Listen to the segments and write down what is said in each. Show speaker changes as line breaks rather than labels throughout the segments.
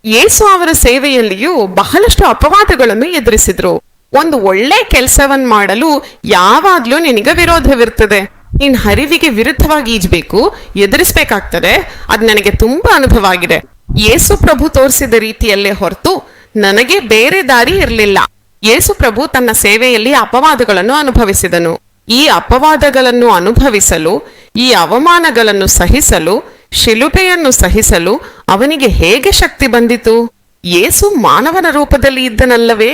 ಯೇಸು ಅವರ ಸೇವೆಯಲ್ಲಿಯೂ ಬಹಳಷ್ಟು ಅಪವಾದಗಳನ್ನು ಎದುರಿಸಿದ್ರು. ಒಂದು ಒಳ್ಳೆ ಕೆಲಸವನ್ನ ಮಾಡಲು ಯಾವಾಗ್ಲೂ ನಿನಗೆ ವಿರೋಧವಿರ್ತದೆ. ನೀನ್ ಹರಿವಿಗೆ ವಿರುದ್ಧವಾಗಿ ಈಜ್ಬೇಕು, ಎದುರಿಸ್ಬೇಕಾಗ್ತದೆ. ಅದ್ ನನಗೆ ತುಂಬಾ ಅನುಭವ ಆಗಿದೆ. ಯೇಸು ಪ್ರಭು ತೋರಿಸಿದ ರೀತಿಯಲ್ಲೇ ಹೊರತು ನನಗೆ ಬೇರೆ ದಾರಿ ಇರಲಿಲ್ಲ. ಯೇಸು ಪ್ರಭು ತನ್ನ ಸೇವೆಯಲ್ಲಿ ಅಪವಾದಗಳನ್ನು ಅನುಭವಿಸಿದನು. ಈ ಅಪವಾದಗಳನ್ನು ಅನುಭವಿಸಲು, ಈ ಅವಮಾನಗಳನ್ನು ಸಹಿಸಲು, ಶಿಲುಬೆಯನ್ನು ಸಹಿಸಲು ಅವನಿಗೆ ಹೇಗೆ ಶಕ್ತಿ ಬಂದಿತು? ಯೇಸು ಮಾನವನ ರೂಪದಲ್ಲಿ ಇದ್ದನಲ್ಲವೇ?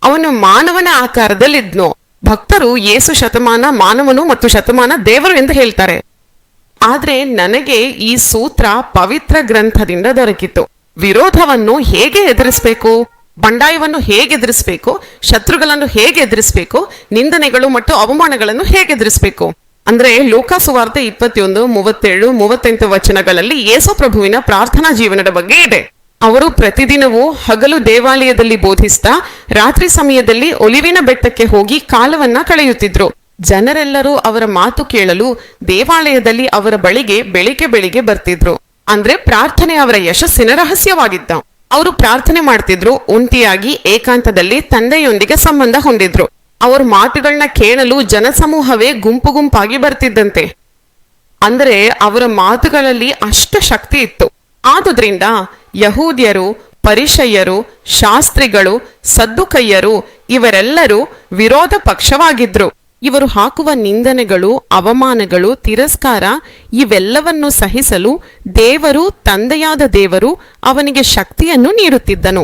ಅವನು ಮಾನವನ ಆಕಾರದಲ್ಲಿದ್ನು. ಭಕ್ತರು ಯೇಸು ಶತಮಾನ ಮಾನವನು ಮತ್ತು ಶತಮಾನ ದೇವರು ಎಂದು ಹೇಳ್ತಾರೆ. ಆದ್ರೆ ನನಗೆ ಈ ಸೂತ್ರ ಪವಿತ್ರ ಗ್ರಂಥದಿಂದ ದೊರಕಿತು. ವಿರೋಧವನ್ನು ಹೇಗೆ ಎದುರಿಸಬೇಕು, ಬಂಡಾಯವನ್ನು ಹೇಗೆ ಎದುರಿಸಬೇಕು, ಶತ್ರುಗಳನ್ನು ಹೇಗೆ ಎದುರಿಸಬೇಕು, ನಿಂದನೆಗಳು ಮತ್ತು ಅವಮಾನಗಳನ್ನು ಹೇಗೆ ಎದುರಿಸಬೇಕು ಅಂದ್ರೆ ಲೋಕ ಸುವಾರ್ತೆ 21, 37, 38 ವಚನಗಳಲ್ಲಿ ಯೇಸು ಪ್ರಭುವಿನ ಪ್ರಾರ್ಥನಾ ಜೀವನದ ಬಗ್ಗೆ ಇದೆ. ಅವರು ಪ್ರತಿದಿನವೂ ಹಗಲು ದೇವಾಲಯದಲ್ಲಿ ಬೋಧಿಸ್ತಾ ರಾತ್ರಿ ಸಮಯದಲ್ಲಿ ಒಲಿವಿನ ಬೆಟ್ಟಕ್ಕೆ ಹೋಗಿ ಕಾಲವನ್ನ ಕಳೆಯುತ್ತಿದ್ರು. ಜನರೆಲ್ಲರೂ ಅವರ ಮಾತು ಕೇಳಲು ದೇವಾಲಯದಲ್ಲಿ ಅವರ ಬಳಿಗೆ ಬೆಳಿಗ್ಗೆ ಬರ್ತಿದ್ರು. ಅಂದ್ರೆ ಪ್ರಾರ್ಥನೆ ಅವರ ಯಶಸ್ಸಿನ ರಹಸ್ಯವಾಗಿದ್ದ. ಅವರು ಪ್ರಾರ್ಥನೆ ಮಾಡ್ತಿದ್ರು, ಒಂಟಿಯಾಗಿ ಏಕಾಂತದಲ್ಲಿ ತಂದೆಯೊಂದಿಗೆ ಸಂಬಂಧ ಹೊಂದಿದ್ರು. ಅವ್ರ ಮಾತುಗಳನ್ನ ಕೇಳಲು ಜನಸಮೂಹವೇ ಗುಂಪಾಗಿ ಬರ್ತಿದ್ದಂತೆ. ಅಂದ್ರೆ ಅವರ ಮಾತುಗಳಲ್ಲಿ ಅಷ್ಟು ಶಕ್ತಿ ಇತ್ತು. ಆದುದರಿಂದ ಯಹೂದ್ಯರು, ಪರಿಸಯ್ಯರು, ಶಾಸ್ತ್ರಿಗಳು, ಸದ್ದುಕಯ್ಯರು ಇವರೆಲ್ಲರೂ ವಿರೋಧ ಪಕ್ಷವಾಗಿದ್ರು. ಇವರು ಹಾಕುವ ನಿಂದನೆಗಳು, ಅವಮಾನಗಳು, ತಿರಸ್ಕಾರ ಇವೆಲ್ಲವನ್ನು ಸಹಿಸಲು ದೇವರು, ತಂದೆಯಾದ ದೇವರು ಅವನಿಗೆ ಶಕ್ತಿಯನ್ನು ನೀಡುತ್ತಿದ್ದನು.